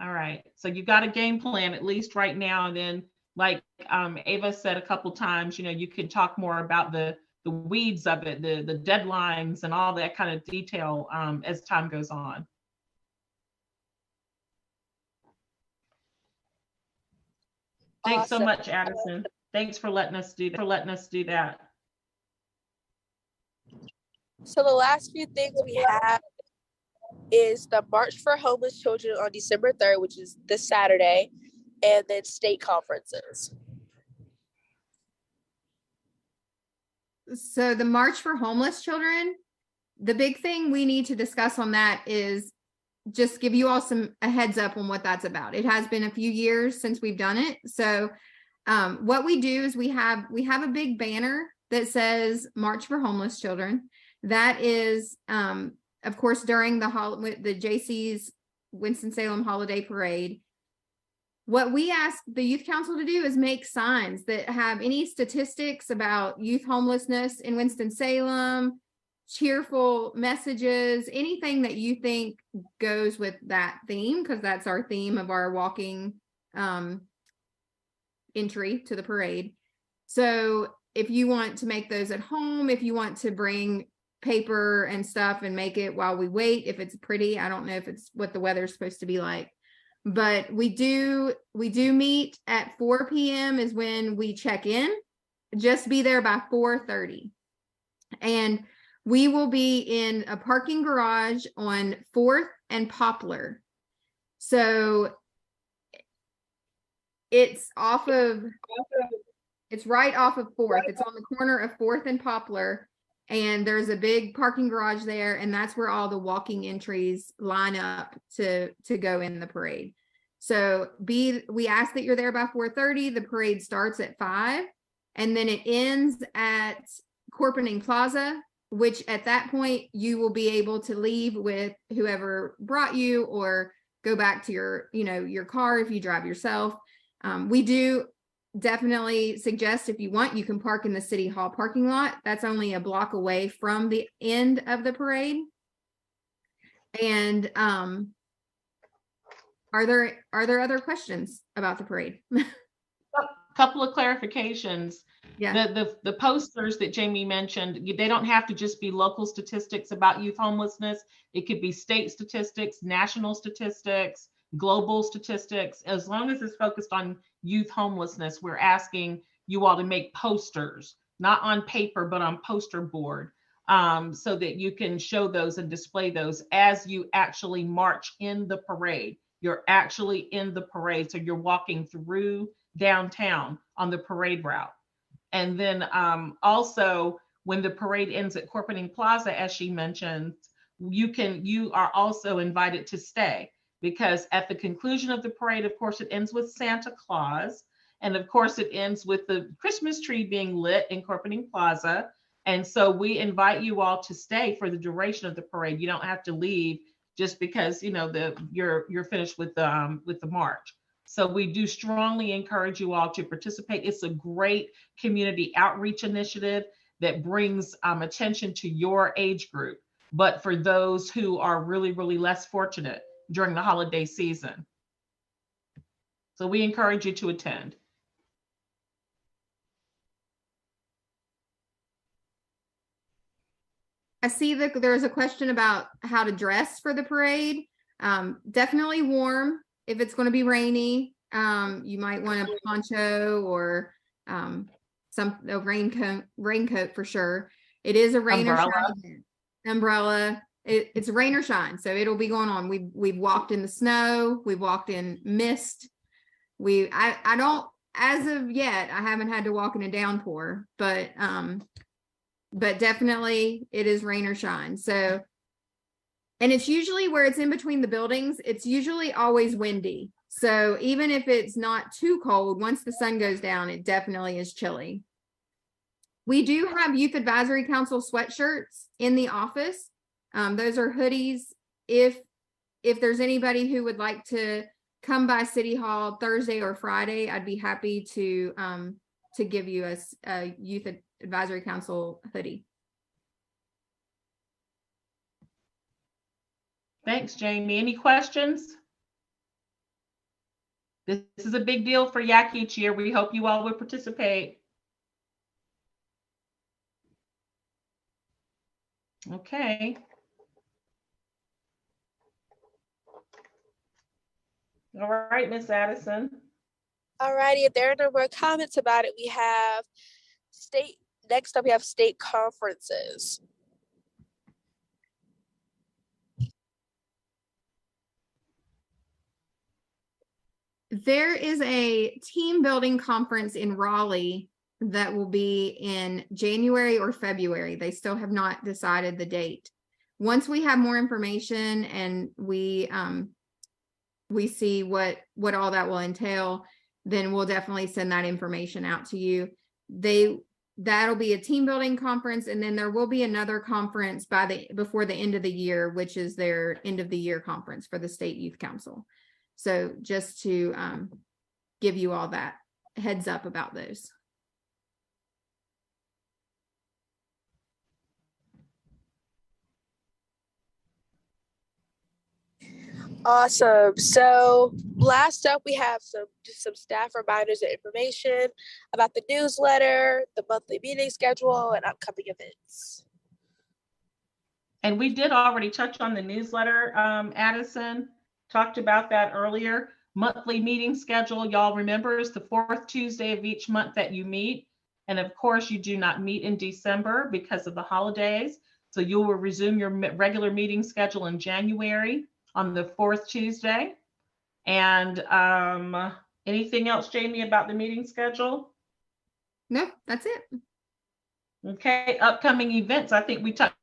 All right, so you've got a game plan at least right now, and then like Ava said a couple times, you can talk more about the weeds of it, the deadlines and all that kind of detail as time goes on. Thanks so much, Addison. Thanks for letting us do that. So the last few things we have is the March for Homeless Children on December 3rd, which is this Saturday, and then state conferences. So the March for Homeless Children, the big thing we need to discuss on that is just give you all a heads up on what that's about. It has been a few years since we've done it. So what we do is we have a big banner that says March for Homeless Children. That is, of course, during the JC's Winston-Salem Holiday Parade. What we ask the Youth Council to do is make signs that have any statistics about youth homelessness in Winston-Salem, cheerful messages, anything that you think goes with that theme, because that's our theme of our walking entry to the parade. So if you want to make those at home, if you want to bring paper and stuff and make it while we wait, if it's pretty, I don't know if it's what the weather's supposed to be like, but we do meet at 4 p.m. is when we check in. Just be there by 4:30, and we will be in a parking garage on 4th and Poplar. So it's right off of 4th. It's on the corner of 4th and Poplar. And there's a big parking garage there. And that's where all the walking entries line up to go in the parade. So we ask that you're there by 4:30. The parade starts at 5. And then it ends at Corpening Plaza, which at that point you will be able to leave with whoever brought you or go back to your car if you drive yourself. We do definitely suggest, if you want, you can park in the City Hall parking lot. That's only a block away from the end of the parade. And are there other questions about the parade? Couple of clarifications. Yeah. The posters that Jamie mentioned, they don't have to just be local statistics about youth homelessness. It could be state statistics, national statistics, global statistics. As long as it's focused on youth homelessness, we're asking you all to make posters, not on paper, but on poster board, so that you can show those and display those as you actually march in the parade. You're actually in the parade, so you're walking through downtown on the parade route. And then also when the parade ends at Corpening Plaza, as she mentioned, you are also invited to stay, because at the conclusion of the parade, of course, it ends with Santa Claus. And of course, it ends with the Christmas tree being lit in Corpening Plaza. And so we invite you all to stay for the duration of the parade. You don't have to leave just because you're finished with the march. So we do strongly encourage you all to participate. It's a great community outreach initiative that brings attention to your age group, but for those who are really, really less fortunate during the holiday season. So we encourage you to attend. I see that there's a question about how to dress for the parade. Definitely warm. If it's going to be rainy, you might want a poncho or a raincoat for sure. It is a rain or shine umbrella. It's rain or shine, so it'll be going on. We've walked in the snow. We've walked in mist. I don't, as of yet, I haven't had to walk in a downpour, but definitely it is rain or shine. So, and it's usually where it's in between the buildings, it's usually always windy. So even if it's not too cold, once the sun goes down, it definitely is chilly. We do have Youth Advisory Council sweatshirts in the office. Those are hoodies. If there's anybody who would like to come by City Hall Thursday or Friday, I'd be happy to give you a Youth Advisory Council hoodie. Thanks, Jamie. Any questions? This is a big deal for YAC each year. We hope you all will participate. Okay. All right, Miss Addison. All righty, if there are no more comments about it, we have next up we have state conferences. There is a team building conference in Raleigh that will be in January or February. They still have not decided the date. Once we have more information and we see what all that will entail, then we'll definitely send that information out to you. That'll be a team building conference, and then there will be another conference before the end of the year, which is their end of the year conference for the State Youth Council. So just to give you all that heads up about those. Awesome. So last up, we have some staff reminders and information about the newsletter, the monthly meeting schedule, and upcoming events. And we did already touch on the newsletter, Addison. Talked about that earlier. Monthly meeting schedule, y'all remember, is the 4th Tuesday of each month that you meet. And of course, you do not meet in December because of the holidays. So you will resume your regular meeting schedule in January on the 4th Tuesday. And anything else, Jamie, about the meeting schedule? No, that's it. Okay, upcoming events. I think we touched.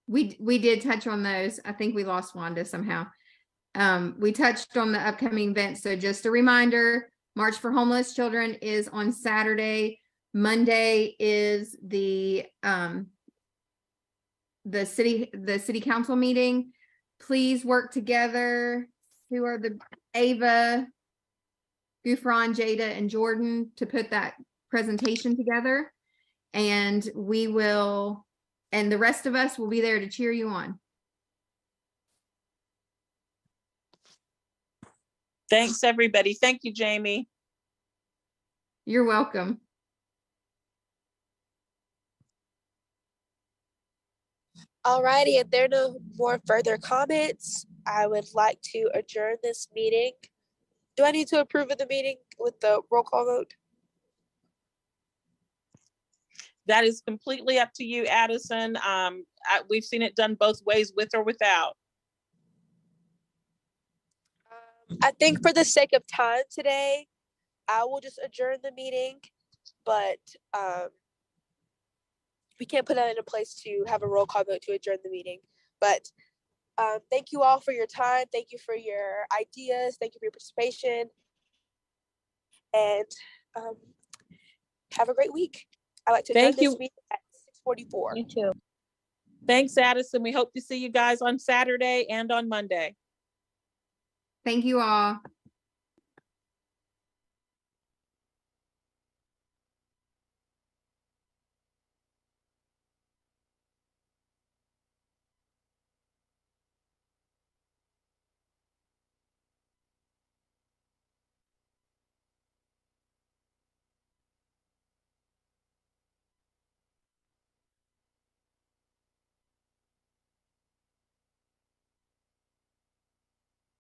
We did touch on those. I think we lost Wanda somehow. We touched on the upcoming events. So just a reminder, March for Homeless Children is on Saturday. Monday is the city council meeting. Please work together. Who are the Ava, Gufran, Jada, and Jordan to put that presentation together. And we will, and the rest of us will be there to cheer you on. Thanks, everybody. Thank you, Jamie. You're welcome. All righty, if there are no more further comments, I would like to adjourn this meeting. Do I need to approve of the meeting with the roll call vote? That is completely up to you, Addison. We've seen it done both ways, with or without. I think for the sake of time today, I will just adjourn the meeting, but we can't put that into place to have a roll call vote to adjourn the meeting. But thank you all for your time. Thank you for your ideas. Thank you for your participation. And have a great week. I'd like to adjourn this meeting at 6:44. You too. Thanks, Addison. We hope to see you guys on Saturday and on Monday. Thank you all.